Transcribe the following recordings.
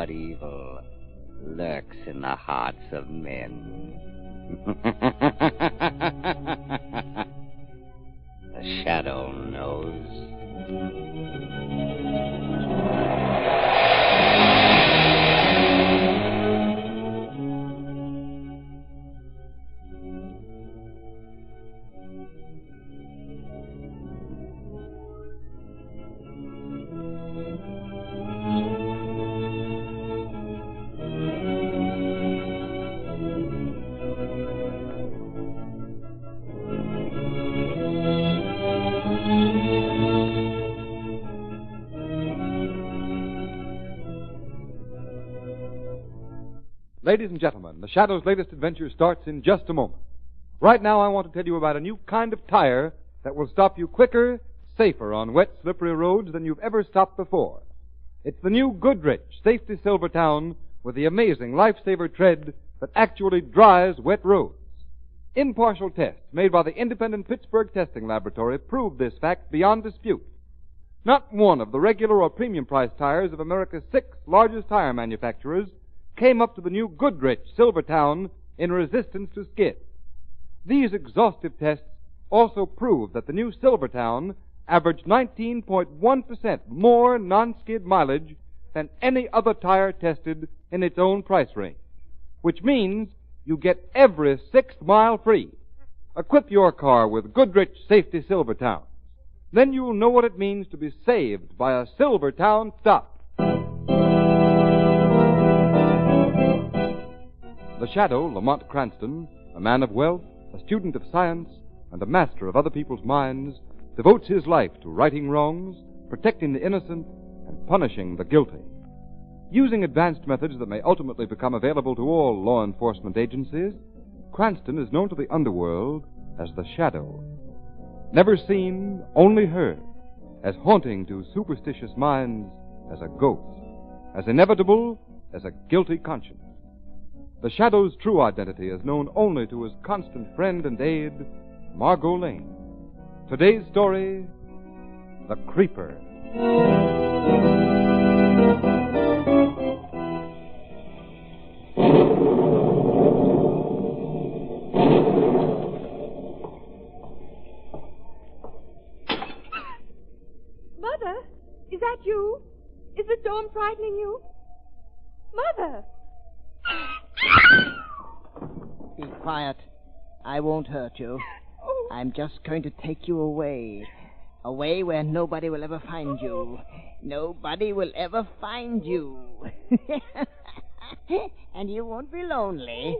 but evil lurks in the hearts of men. The shadow knows. Ladies and gentlemen, the Shadow's latest adventure starts in just a moment. Right now, I want to tell you about a new kind of tire that will stop you quicker, safer on wet, slippery roads than you've ever stopped before. It's the new Goodrich Safety Silvertown with the amazing lifesaver tread that actually dries wet roads. Impartial tests made by the independent Pittsburgh Testing Laboratory prove this fact beyond dispute. Not one of the regular or premium price tires of America's 6 largest tire manufacturers came up to the new Goodrich Silvertown in resistance to skid. These exhaustive tests also prove that the new Silvertown averaged 19.1% more non-skid mileage than any other tire tested in its own price range, which means you get every 6th mile free. Equip your car with Goodrich Safety Silvertown. Then you'll know what it means to be saved by a Silvertown stop. The Shadow, Lamont Cranston, a man of wealth, a student of science, and a master of other people's minds, devotes his life to righting wrongs, protecting the innocent, and punishing the guilty. Using advanced methods that may ultimately become available to all law enforcement agencies, Cranston is known to the underworld as the Shadow. Never seen, only heard, as haunting to superstitious minds as a ghost, as inevitable as a guilty conscience. The Shadow's true identity is known only to his constant friend and aide, Margot Lane. Today's story, The Creeper. Mother, is that you? Is the storm frightening you? Mother! Be quiet. I won't hurt you. Oh. I'm just going to take you away. Away where nobody will ever find you. Nobody will ever find you. And you won't be lonely.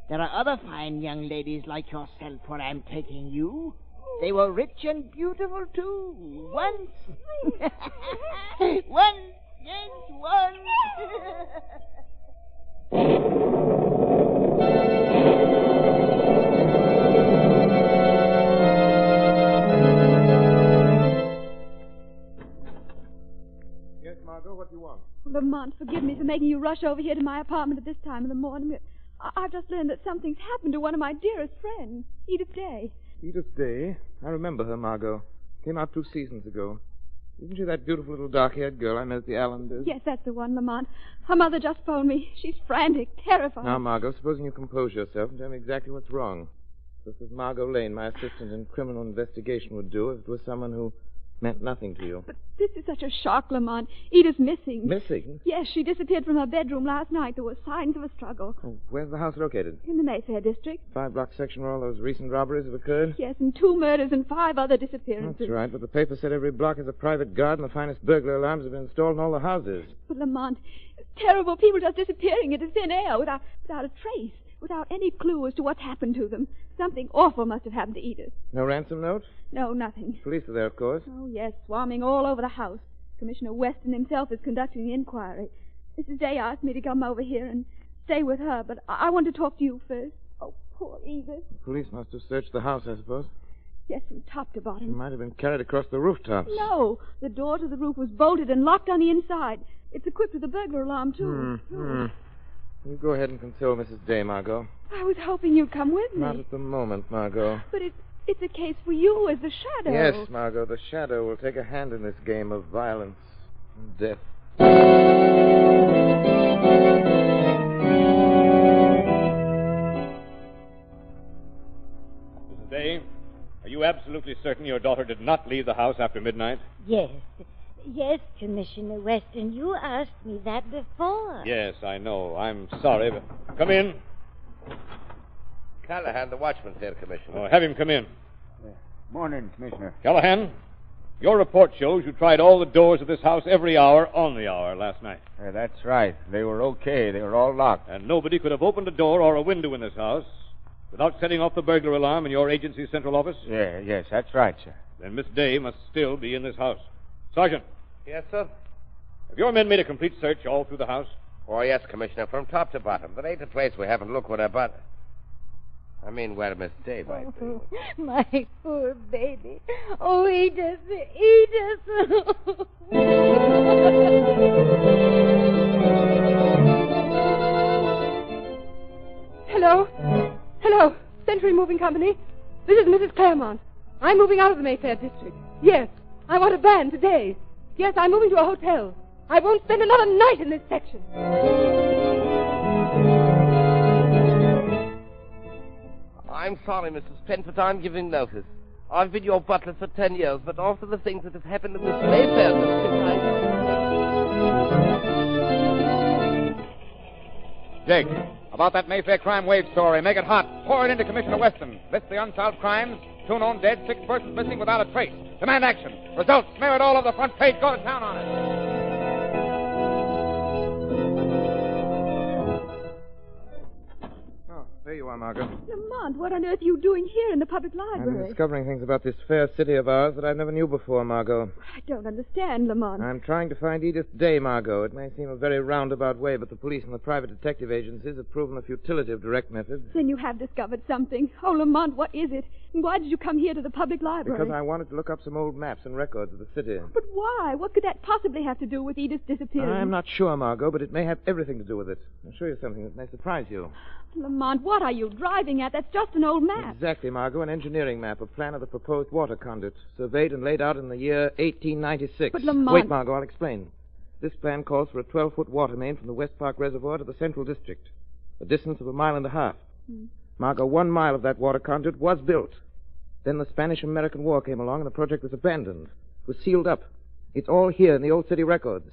There are other fine young ladies like yourself where I'm taking you. They were rich and beautiful, too. Once. Once. Yes, once. Yes, Margot, what do you want? Lamont, forgive me for making you rush over here to my apartment at this time of the morning. I've just learned that something's happened to one of my dearest friends, Edith Day. Edith Day? I remember her, Margot. Came out 2 seasons ago. Isn't she that beautiful little dark-haired girl I met at the Allanders? Yes, that's the one, Lamont. Her mother just phoned me. She's frantic, terrified. Now, Margot, supposing you compose yourself and tell me exactly what's wrong. Just as Margot Lane, my assistant in criminal investigation, would do if it was someone who meant nothing to you. But this is such a shock, Lamont. Edith's missing. Missing? Yes, she disappeared from her bedroom last night. There were signs of a struggle. Oh, where's the house located? In the Mayfair district. 5-block section where all those recent robberies have occurred? Yes, and 2 murders and 5 other disappearances. That's right, but the paper said every block has a private guard and the finest burglar alarms have been installed in all the houses. But, Lamont, it's terrible. People just disappearing into thin air without a trace, without any clue as to what's happened to them. Something awful must have happened to Edith. No ransom note? No, nothing. Police are there, of course. Oh, yes, swarming all over the house. Commissioner Weston himself is conducting the inquiry. Mrs. Day asked me to come over here and stay with her, but I want to talk to you first. Oh, poor Edith. The police must have searched the house, I suppose. Yes, from top to She bottom. might have been carried across the rooftops. No, the door to the roof was bolted and locked on the inside. It's equipped with a burglar alarm, too. You go ahead and console Mrs. Day, Margot. I was hoping you'd come with me. Not at the moment, Margot. But it's a case for you as the Shadow. Yes, Margot, the Shadow will take a hand in this game of violence and death. Day, are you absolutely certain your daughter did not leave the house after midnight? Yes. Yes, Commissioner Weston. You asked me that before. Yes, I know. I'm sorry, but... Come in. Callahan, the watchman's here, Commissioner. Oh, have him come in. Morning, Commissioner. Callahan, your report shows you tried all the doors of this house every hour on the hour last night. That's right. They were okay. They were all locked. And nobody could have opened a door or a window in this house without setting off the burglar alarm in your agency's central office? Yes, that's right, sir. Then Miss Day must still be in this house. Sergeant, Yes, sir? have your men made a complete search all through the house? Oh, yes, Commissioner, from top to bottom. There ain't a place we haven't looked with her, but... I mean, where Miss Day might be. Oh, my poor baby. Oh, Edith. Edith. Hello? Hello. Century Moving Company. This is Mrs. Claremont. I'm moving out of the Mayfair district. Yes. I want a van today. Yes, I'm moving to a hotel. I won't spend another night in this section. I'm sorry, Mrs. Pent, but I'm giving notice. I've been your butler for 10 years, but after the things that have happened in this Mayfair district, Jake, about that Mayfair crime wave story. Make it hot. Pour it into Commissioner Weston. List the unsolved crimes. 2 known dead, 6 persons missing without a trace. Demand action. Results. Smear it all over the front page. Go to town on it. There you are, Margot. Lamont, what on earth are you doing here in the public I've been library? discovering things about this fair city of ours that I never knew before, Margot. I don't understand, Lamont. I'm trying to find Edith Day, Margot. It may seem a very roundabout way, but the police and the private detective agencies have proven the futility of direct methods. Then you have discovered something. Oh, Lamont, what is it? And why did you come here to the public library? Because I wanted to look up some old maps and records of the city. But why? What could that possibly have to do with Edith's disappearance? I'm not sure, Margot, but it may have everything to do with it. I'll show you something that may surprise you. Lamont, what are you driving at? That's just an old map. Exactly, Margot, an engineering map, a plan of the proposed water conduit, surveyed and laid out in the year 1896. But, Lamont... Wait, Margot, I'll explain. This plan calls for a 12-foot water main from the West Park Reservoir to the Central District, a distance of 1.5 miles. Margot, 1 mile of that water conduit was built. Then the Spanish-American War came along and the project was abandoned. It was sealed up. It's all here in the old city records.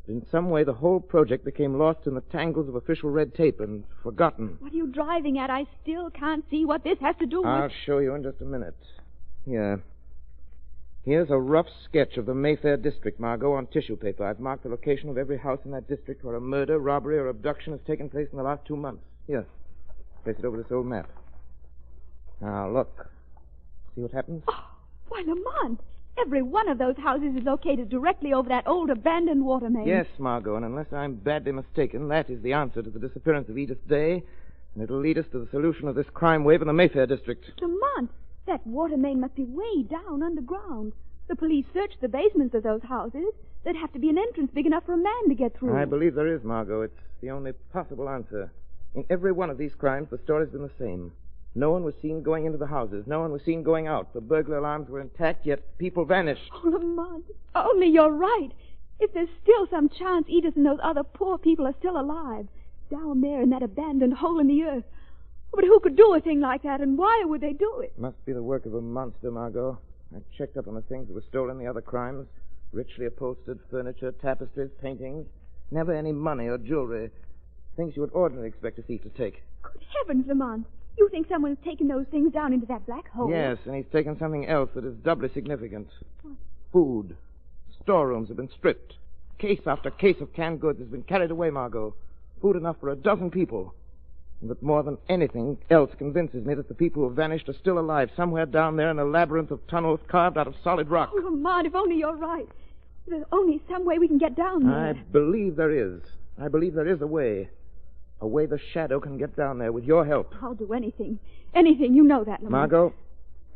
In some way, the whole project became lost in the tangles of official red tape and forgotten. What are you driving at? I still can't see what this has to do with... I'll show you in just a minute. Here. Here's a rough sketch of the Mayfair district, Margot, on tissue paper. I've marked the location of every house in that district where a murder, robbery, or abduction has taken place in the last 2 months. Here. Place it over this old map. Now, look. See what happens? Oh, why, Lamont, every one of those houses is located directly over that old abandoned water main. Yes, Margot, and unless I'm badly mistaken, that is the answer to the disappearance of Edith Day, and it'll lead us to the solution of this crime wave in the Mayfair district. Lamont, that water main must be way down underground. The police searched the basements of those houses. There'd have to be an entrance big enough for a man to get through. I believe there is, Margot. It's the only possible answer. In every one of these crimes, the story's been the same. No one was seen going into the houses. No one was seen going out. The burglar alarms were intact, yet people vanished. Oh, Lamont, only you're right. If there's still some chance Edith and those other poor people are still alive, down there in that abandoned hole in the earth. But who could do a thing like that, and why would they do it? Must be the work of a monster, Margot. I checked up on the things that were stolen in the other crimes. Richly upholstered furniture, tapestries, paintings. Never any money or jewelry. Things you would ordinarily expect a thief to take. Good heavens, Lamont. You think someone's taken those things down into that black hole? Yes, and he's taken something else that is doubly significant. Food. Storerooms have been stripped. Case after case of canned goods has been carried away, Margot. Food enough for 12 people. But more than anything else convinces me that the people who have vanished are still alive somewhere down there in a labyrinth of tunnels carved out of solid rock. Oh, Lamont, if only you're right. There's only some way we can get down there. I believe there is. I believe there is a way. A way the Shadow can get down there with your help. I'll do anything. Anything. You know that, Lamont. Margot,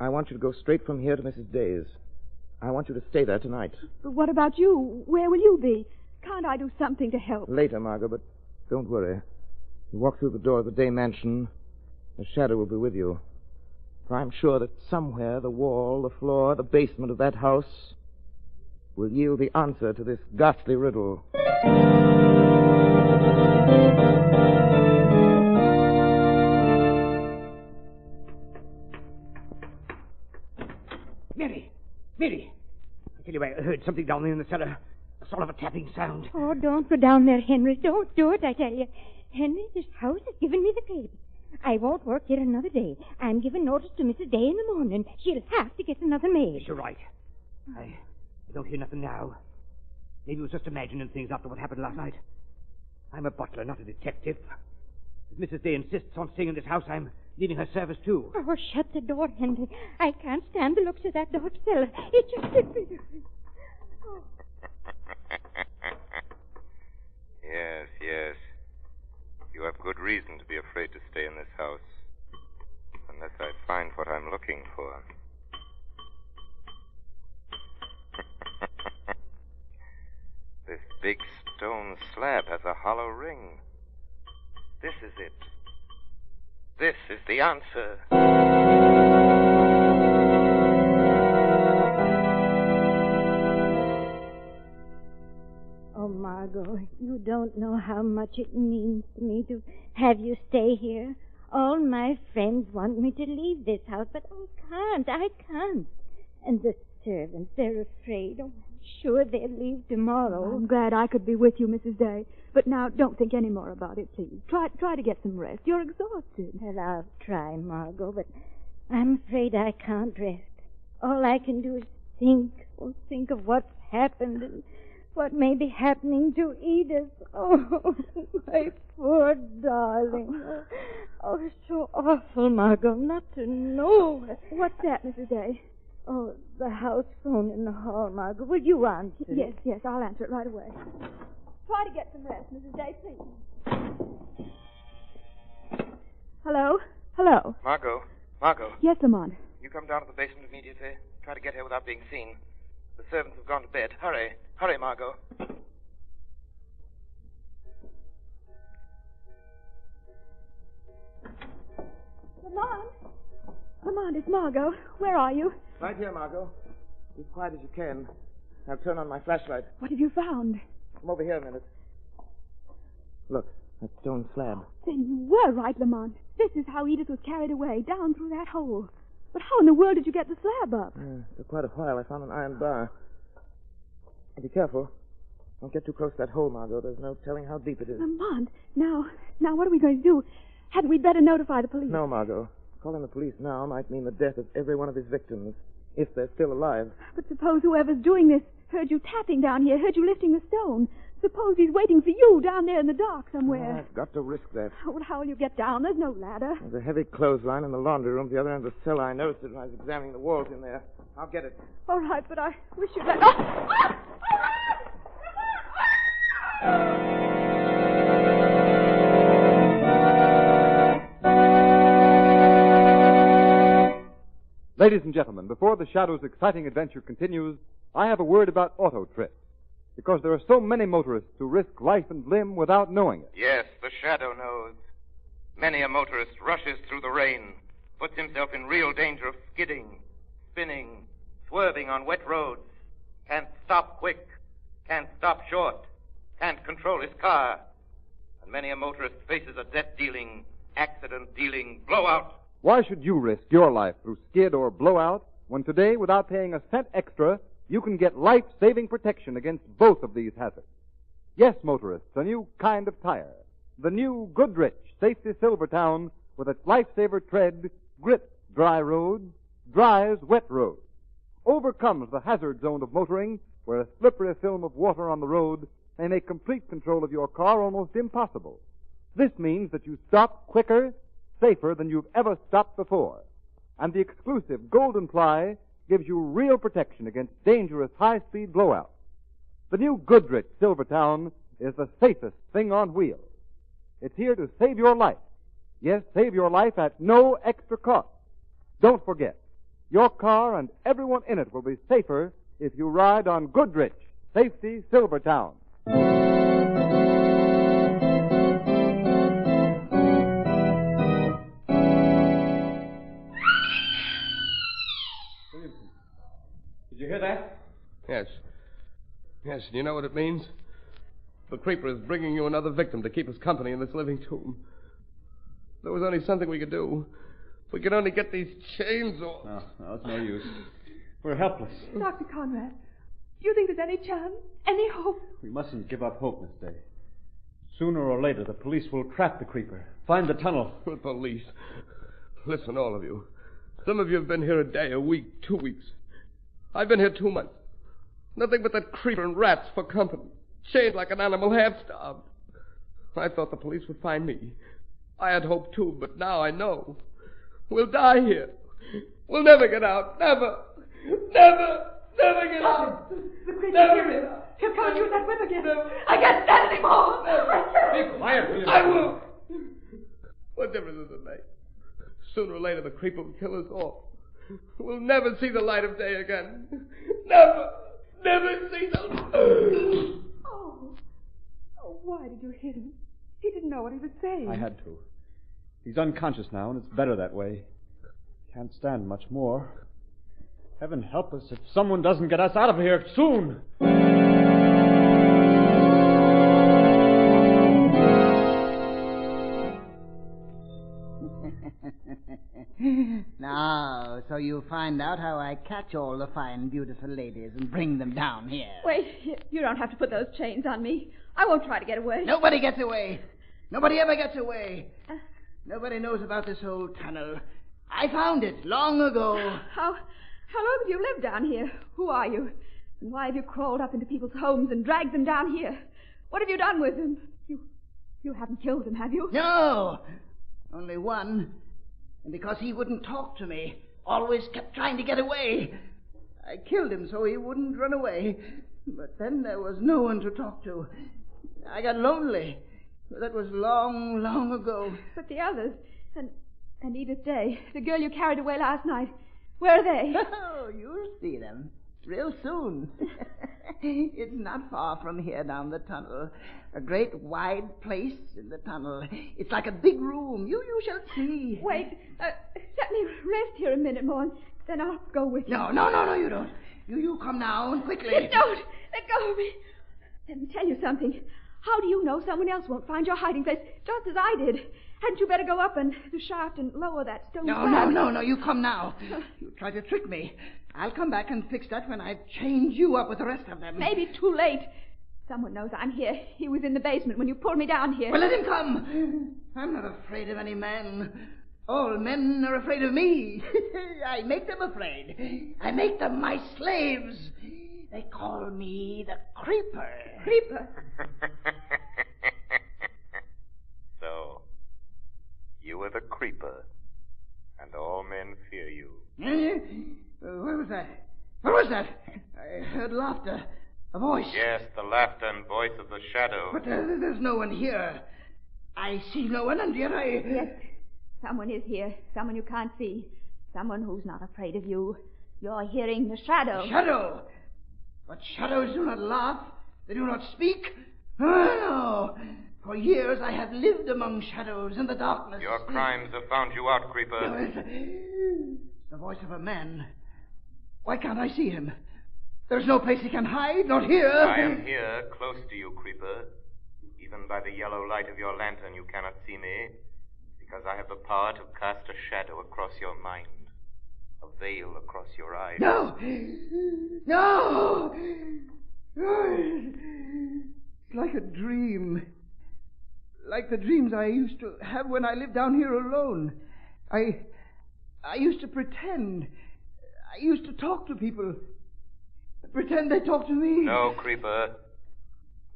I want you to go straight from here to Mrs. Day's. I want you to stay there tonight. But what about you? Where will you be? Can't I do something to help? Later, Margot, but don't worry. You walk through the door of the Day mansion, the Shadow will be with you. For I'm sure that somewhere the wall, the floor, the basement of that house will yield the answer to this ghastly riddle. Mary, I tell you, I heard something down there in the cellar. A sort of a tapping sound. Oh, don't go down there, Henry. Don't do it, I tell you. Henry, this house has given me the creeps. I won't work here another day. I'm giving notice to Mrs. Day in the morning. She'll have to get another maid. Yes, you're right. I don't hear nothing now. Maybe it was just imagining things after what happened last night. I'm a butler, not a detective. If Mrs. Day insists on staying in this house, I'm leaving her service, too. Oh, shut the door, Henry. I can't stand the looks of that dark cellar. It just... Oh. Yes, yes. You have good reason to be afraid to stay in this house. Unless I find what I'm looking for. This big stone slab has a hollow ring. This is it. This is the answer. Oh, Margot, you don't know how much it means to me to have you stay here. All my friends want me to leave this house, but I can't. And the servants, they're afraid. Oh, I'm sure they'll leave tomorrow. I'm glad I could be with you, Mrs. Day. But now, don't think any more about it, please. Try to get some rest. You're exhausted. Well, I'll try, Margot, but I'm afraid I can't rest. All I can do is think of what's happened and what may be happening to Edith. Oh, my poor darling. Oh, so awful, Margot, not to know. What's that, Mrs. Day? Oh, the house phone in the hall, Margot. Will you answer it? Yes, I'll answer it right away. Try to get some rest, Mrs. Day, please. Hello? Hello? Margot? Yes, Lamont. You come down to the basement immediately. Try to get here without being seen. The servants have gone to bed. Hurry. Hurry, Margot. Lamont, it's Margot. Where are you? Right here, Margot. Be as quiet as you can. I'll turn on my flashlight. What have you found? Come over here a minute. Look, that stone slab. Then you were right, Lamont. This is how Edith was carried away, down through that hole. But how in the world did you get the slab up? For quite a while, I found an iron bar. Be careful. Don't get too close to that hole, Margot. There's no telling how deep it is. Lamont, now what are we going to do? Hadn't we better notify the police? No, Margot. Calling the police now might mean the death of every one of his victims, if they're still alive. But suppose whoever's doing this heard you tapping down here, heard you lifting the stone. Suppose he's waiting for you down there in the dark somewhere. I've got to risk that. Oh, well, how will you get down? There's no ladder. There's a heavy clothesline in the laundry room at the other end of the cellar. I noticed it when I was examining the walls in there. I'll get it. All right, but I wish you'd let... Oh! Ladies and gentlemen, before the Shadow's exciting adventure continues, I have a word about auto trips. Because there are so many motorists who risk life and limb without knowing it. Yes, the Shadow knows. Many a motorist rushes through the rain, puts himself in real danger of skidding, spinning, swerving on wet roads, can't stop quick, can't stop short, can't control his car. And many a motorist faces a death-dealing, accident-dealing blowout. Why should you risk your life through skid or blowout when today, without paying a cent extra, you can get life-saving protection against both of these hazards? Yes, motorists, a new kind of tire. The new Goodrich Safety Silvertown with its lifesaver tread grips dry roads, dries wet roads, overcomes the hazard zone of motoring where a slippery film of water on the road may make complete control of your car almost impossible. This means that you stop quicker, safer than you've ever stopped before. And the exclusive Golden Ply gives you real protection against dangerous high-speed blowouts. The new Goodrich Silvertown is the safest thing on wheels. It's here to save your life. Yes, save your life at no extra cost. Don't forget, your car and everyone in it will be safer if you ride on Goodrich Safety Silvertown. Did you hear that? Yes. Yes, do you know what it means? The creeper is bringing you another victim to keep us company in this living tomb. There was only something we could do. We could only get these chains off. No, it's no use. We're helpless. Dr. Conrad, do you think there's any chance? Any hope? We mustn't give up hope, Miss Day. Sooner or later, the police will trap the creeper. Find the tunnel. The police? Listen, all of you. Some of you have been here a day, a week, 2 weeks. I've been here 2 months. Nothing but that creeper and rats for company. Chained like an animal, half-starved. I thought the police would find me. I had hoped, too, but now I know. We'll die here. We'll never get out. Never. Never. Never get out. The creature here. He'll come and use that whip again. I can't stand it anymore. Be quiet, will you? I will. What difference does it make? Sooner or later, the creeper will kill us all. We'll never see the light of day again. Never. Never see the... Oh, why did you hit him? He didn't know what he was saying. I had to. He's unconscious now, and it's better that way. Can't stand much more. Heaven help us if someone doesn't get us out of here soon. Now, so you find out how I catch all the fine, beautiful ladies and bring them down here. Wait, you don't have to put those chains on me. I won't try to get away. Nobody gets away. Nobody ever gets away. Nobody knows about this old tunnel. I found it long ago. How long have you lived down here? Who are you? And why have you crawled up into people's homes and dragged them down here? What have you done with them? You haven't killed them, have you? No. Only one. And because he wouldn't talk to me, always kept trying to get away, I killed him so he wouldn't run away. But then there was no one to talk to. I got lonely. That was long, long ago. But the others, and Edith Day, the girl you carried away last night, where are they? Oh, you'll see them real soon. It's not far from here down the tunnel. A great wide place in the tunnel. It's like a big room. You shall see. Wait, let me rest here a minute more, and then I'll go with you. No, you don't. You come now, and quickly. Don't! Let go of me. Let me tell you something. How do you know someone else won't find your hiding place, just as I did? Hadn't you better go up the shaft and lower that stone slab? No, you come now. You try to trick me. I'll come back and fix that when I've chained you up with the rest of them. Maybe too late. Someone knows I'm here. He was in the basement when you pulled me down here. Well, let him come. I'm not afraid of any man. All men are afraid of me. I make them afraid. I make them my slaves. They call me the Creeper. Creeper? So, you are the Creeper, and all men fear you. What was that? What was that? I heard laughter. A voice. Yes, the laughter and voice of the shadow. But there's no one here. I see no one, and yet Yes, someone is here. Someone you can't see. Someone who's not afraid of you. You're hearing the shadow. Shadow? But shadows do not laugh. They do not speak. Oh, no. For years I have lived among shadows in the darkness. Your crimes have found you out, Creeper. The voice of a man. Why can't I see him? There's no place he can hide, not here. I am here, close to you, Creeper. Even by the yellow light of your lantern you cannot see me, because I have the power to cast a shadow across your mind, a veil across your eyes. No! It's like a dream. Like the dreams I used to have when I lived down here alone. I used to pretend. I used to talk to people. Pretend they talk to me. No, Creeper.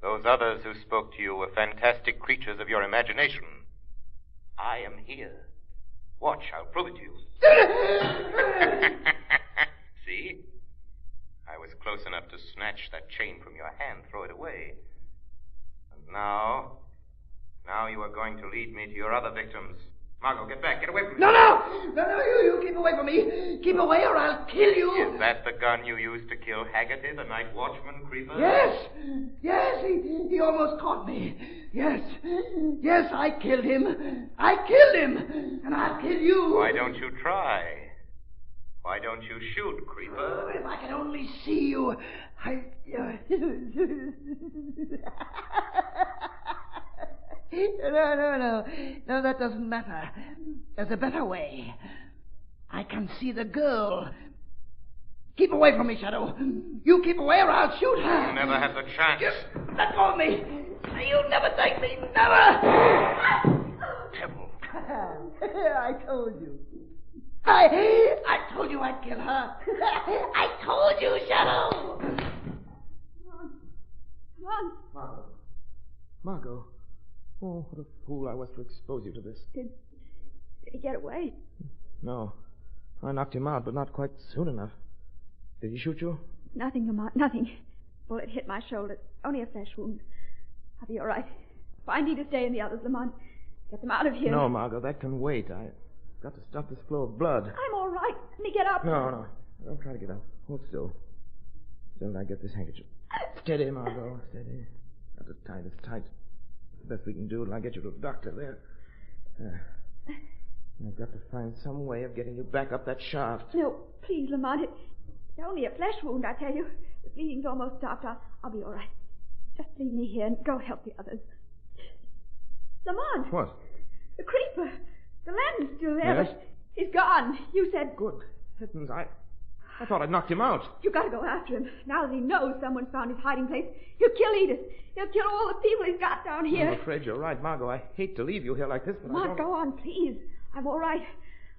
Those others who spoke to you were fantastic creatures of your imagination. I am here. Watch, I'll prove it to you. See? I was close enough to snatch that chain from your hand, throw it away. And now you are going to lead me to your other victims. Margot, get back. Get away from me. No, you keep away from me. Keep away or I'll kill you. Is that the gun you used to kill Haggerty, the night watchman, Creeper? Yes, he almost caught me. Yes, I killed him. And I'll kill you. Why don't you try? Why don't you shoot, Creeper? Oh, if I could only see you. No, that doesn't matter. There's a better way. I can see the girl. Keep away from me, Shadow. You keep away or I'll shoot her. You'll never have the chance. Let go of me. You'll never take me. Never. Devil. I told you. I told you I'd kill her. I told you, Shadow. Run. Margot. Oh, what a fool I was to expose you to this. Did he get away? No. I knocked him out, but not quite soon enough. Did he shoot you? Nothing, Lamont, nothing. Bullet hit my shoulder. Only a flesh wound. I'll be all right. Find Edith Day and the others, Lamont. Get them out of here. No, Margot, that can wait. I've got to stop this flow of blood. I'm all right. Let me get up. No. Don't try to get up. Hold still. Till I get this handkerchief. Steady, Margot. Steady. Got to tie this tight. The best we can do till I get you to the doctor there. I've got to find some way of getting you back up that shaft. No, please, Lamont. It's only a flesh wound, I tell you. The bleeding's almost stopped. I'll be all right. Just leave me here and go help the others. Lamont! What? The creeper. The lantern's still there, Yes? but he's gone. You said... Good heavens, I thought I'd knocked him out. You gotta go after him. Now that he knows someone's found his hiding place, he'll kill Edith. He'll kill all the people he's got down here. I'm afraid you're right, Margot. I hate to leave you here like this, but Lamont, go on, please. I'm all right.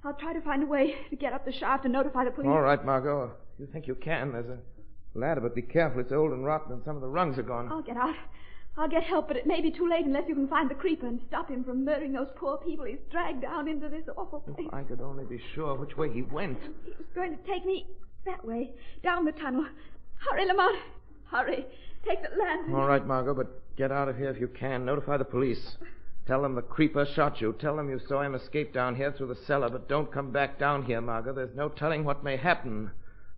I'll try to find a way to get up the shaft and notify the police. All right, Margot. You think you can. There's a ladder, but be careful. It's old and rotten, and some of the rungs are gone. I'll get out. I'll get help, but it may be too late unless you can find the creeper and stop him from murdering those poor people he's dragged down into this awful place. If I could only be sure which way he went. He was going to take me that way, down the tunnel. Hurry, Lamont. Hurry. Take the lantern. All right, Margot, but get out of here if you can. Notify the police. Tell them the creeper shot you. Tell them you saw him escape down here through the cellar, but don't come back down here, Margot. There's no telling what may happen,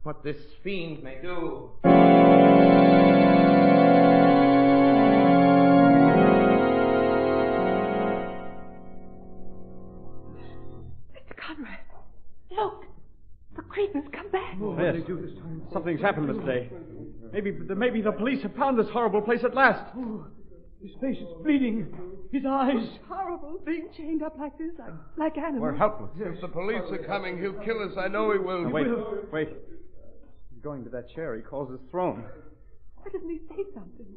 what this fiend may do. Mr. Conrad, look. The creeper's come back. Oh, yes. Something's happened, Mr. Day. Maybe the police have found this horrible place at last. Oh, his face is bleeding. His eyes. It's horrible being chained up like this, like animals. We're helpless. If the police are coming, he'll kill us. I know he will. Now, wait. He's going to that chair he calls his throne. Why doesn't he say something?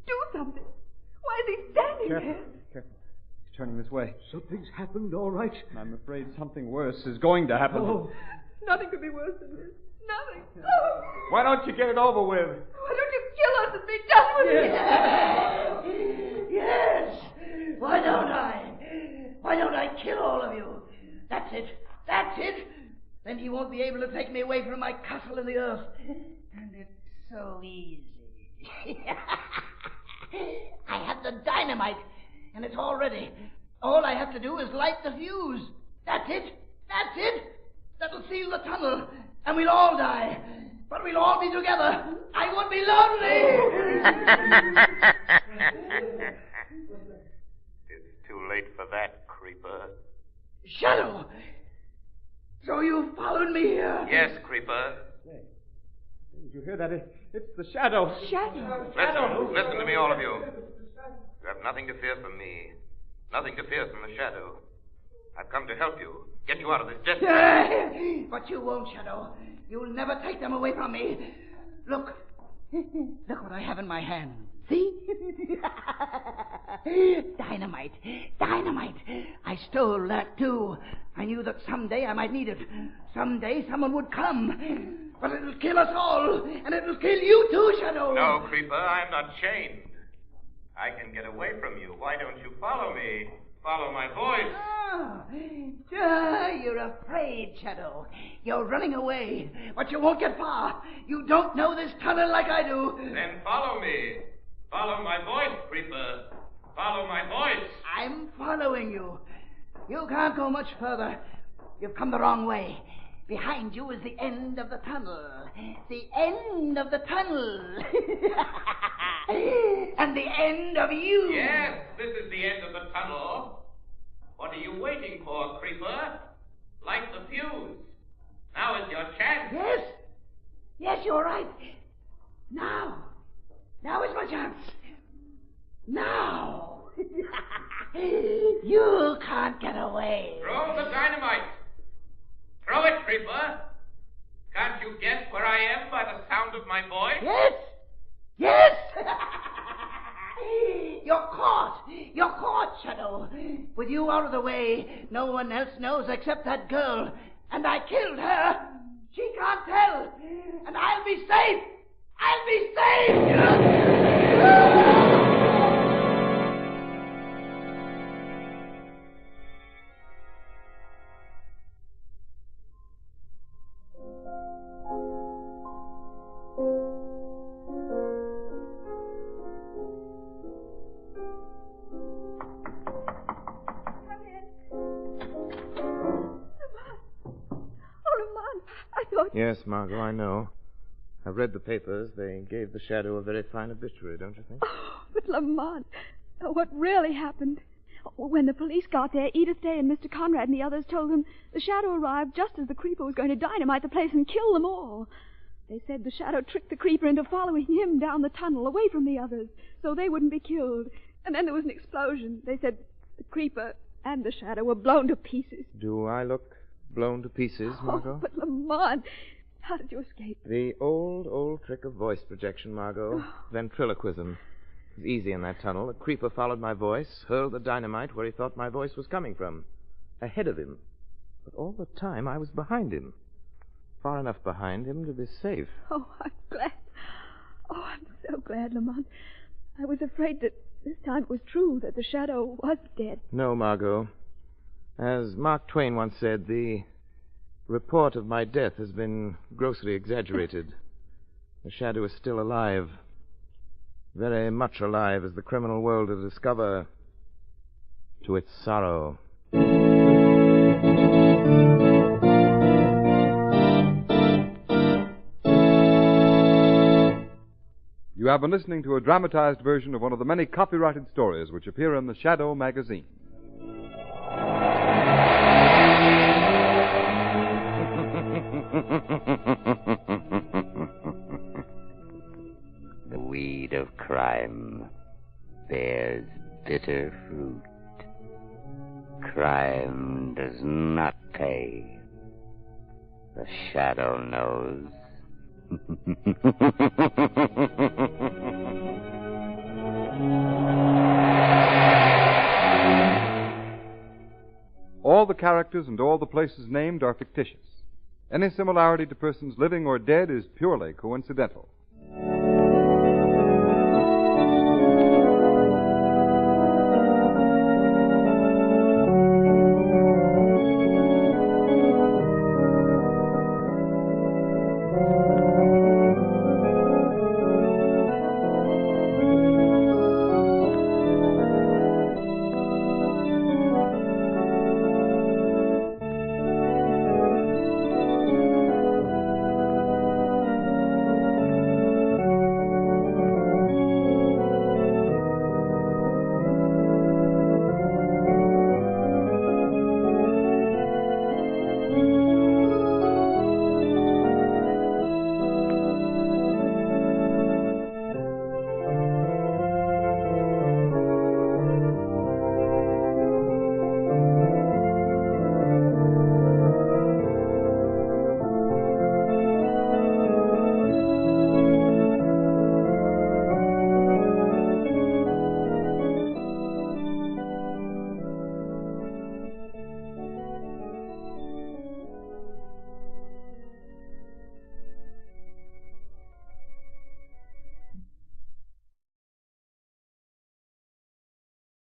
Do something. Why is he standing there? Careful. He's turning this way. Something's happened, all right. I'm afraid something worse is going to happen. Oh, nothing could be worse than this. Nothing. Oh. Why don't you get it over with? Why don't you kill us and be done with it? Yes. Why don't I? Why don't I kill all of you? That's it. Then he won't be able to take me away from my castle in the earth. And it's so easy. I have the dynamite, and it's all ready. All I have to do is light the fuse. That's it. That'll seal the tunnel, and we'll all die. But we'll all be together. I won't be lonely. It's too late for that, creeper. Shadow! So you followed me here? Yes, creeper. Did you hear that? It's the shadow. Shadow? Listen to me, all of you. You have nothing to fear from me. Nothing to fear from the shadow. I've come to help you. Get you out of this desperate... But you won't, Shadow. You'll never take them away from me. Look. Look what I have in my hand. See? Dynamite. I stole that, too. I knew that someday I might need it. Someday someone would come. But it'll kill us all. And it'll kill you, too, Shadow. No, creeper, I'm not chained. I can get away from you. Why don't you follow me? Follow my voice. You're afraid, Shadow. You're running away, but you won't get far. You don't know this tunnel like I do. Then follow me. Follow my voice, creeper. Follow my voice. I'm following you. You can't go much further. You've come the wrong way. Behind you is the end of the tunnel. The end of the tunnel. And the end of you. Yes, this is the end of the tunnel. What are you waiting for, creeper? Light the fuse. Now is your chance. Yes, you're right. Now is my chance. Now. You can't get away. Throw the dynamite. Throw it, creeper. Can't you guess where I am by the sound of my voice? Yes! Yes! You're caught! You're caught, Shadow! With you out of the way, no one else knows except that girl. And I killed her! She can't tell! And I'll be safe! I'll be safe! Yes, Margot, I know. I've read the papers. They gave the Shadow a very fine obituary, don't you think? Oh, but Lamont, what really happened? When the police got there, Edith Day and Mr. Conrad and the others told them the Shadow arrived just as the Creeper was going to dynamite the place and kill them all. They said the Shadow tricked the Creeper into following him down the tunnel away from the others so they wouldn't be killed. And then there was an explosion. They said the Creeper and the Shadow were blown to pieces. Do I look blown to pieces, Margot? Oh, but Lamont, how did you escape? The old trick of voice projection, Margot. Ventriloquism. It was easy in that tunnel. The Creeper followed my voice, hurled the dynamite where he thought my voice was coming from. Ahead of him. But all the time I was behind him. Far enough behind him to be safe. Oh, I'm glad. Oh, I'm so glad, Lamont. I was afraid that this time it was true, that the Shadow was dead. No, Margot. As Mark Twain once said, the report of my death has been grossly exaggerated. The Shadow is still alive. Very much alive, as the criminal world will discover to its sorrow. You have been listening to a dramatized version of one of the many copyrighted stories which appear in the Shadow magazine. The weed of crime bears bitter fruit. Crime does not pay. The Shadow knows. All the characters and all the places named are fictitious. Any similarity to persons living or dead is purely coincidental.